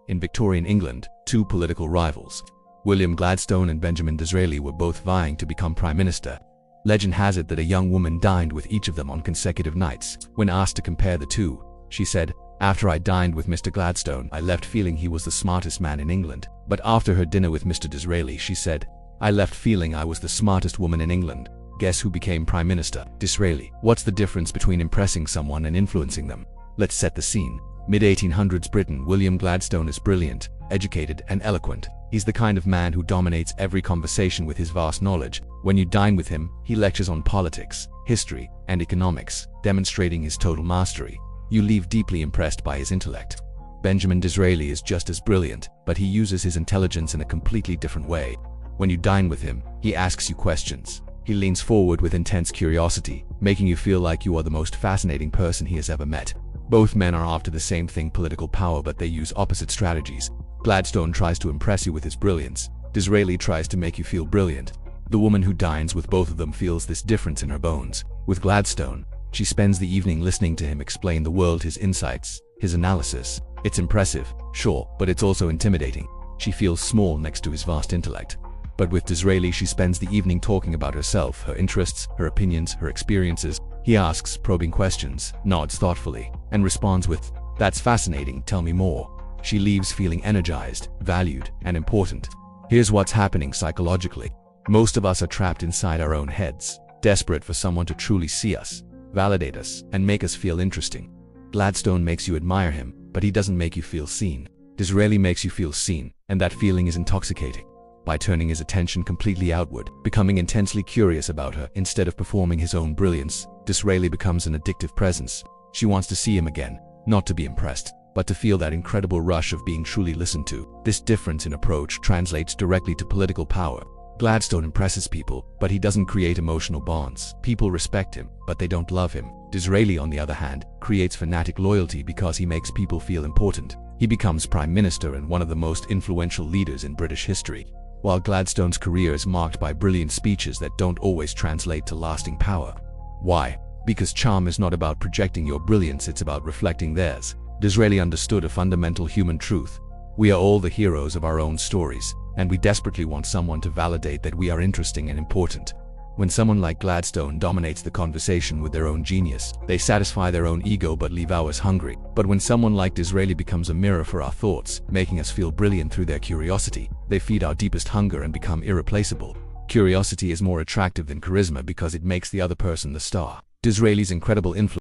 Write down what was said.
in Victorian England, two political rivals, William Gladstone and Benjamin Disraeli, were both vying to become Prime Minister. Legend has it that a young woman dined with each of them on consecutive nights. When asked to compare the two, she said, "After I dined with Mr. Gladstone, I left feeling he was the smartest man in England. But after her dinner with Mr. Disraeli," she said, "I left feeling I was the smartest woman in England." Guess who became Prime Minister? Disraeli. What's the difference between impressing someone and influencing them? Let's set the scene. Mid-1800s Britain. William Gladstone is brilliant, educated, and eloquent. He's the kind of man who dominates every conversation with his vast knowledge. When you dine with him, he lectures on politics, history, and economics, demonstrating his total mastery. You leave deeply impressed by his intellect. Benjamin Disraeli is just as brilliant, but he uses his intelligence in a completely different way. When you dine with him, he asks you questions. He leans forward with intense curiosity, making you feel like you are the most fascinating person he has ever met. Both men are after the same thing, political power, but they use opposite strategies. Gladstone tries to impress you with his brilliance. Disraeli tries to make you feel brilliant. The woman who dines with both of them feels this difference in her bones. With Gladstone, she spends the evening listening to him explain the world, his insights, his analysis. It's impressive, sure, but it's also intimidating. She feels small next to his vast intellect. But with Disraeli, she spends the evening talking about herself, her interests, her opinions, her experiences. He asks probing questions, nods thoughtfully, and responds with, "That's fascinating, tell me more." She leaves feeling energized, valued, and important. Here's what's happening psychologically. Most of us are trapped inside our own heads, desperate for someone to truly see us, validate us, and make us feel interesting. Gladstone makes you admire him, but he doesn't make you feel seen. Disraeli makes you feel seen, and that feeling is intoxicating. By turning his attention completely outward, becoming intensely curious about her instead of performing his own brilliance, Disraeli becomes an addictive presence. She wants to see him again, not to be impressed, but to feel that incredible rush of being truly listened to. This difference in approach translates directly to political power. Gladstone impresses people, but he doesn't create emotional bonds. People respect him, but they don't love him. Disraeli, on the other hand, creates fanatic loyalty because he makes people feel important. He becomes Prime Minister and one of the most influential leaders in British history. While Gladstone's career is marked by brilliant speeches that don't always translate to lasting power. Why? Because charm is not about projecting your brilliance, it's about reflecting theirs. Disraeli understood a fundamental human truth. We are all the heroes of our own stories, and we desperately want someone to validate that we are interesting and important. When someone like Gladstone dominates the conversation with their own genius, they satisfy their own ego but leave ours hungry. But when someone like Disraeli becomes a mirror for our thoughts, making us feel brilliant through their curiosity, they feed our deepest hunger and become irreplaceable. Curiosity is more attractive than charisma because it makes the other person the star. Disraeli's incredible influence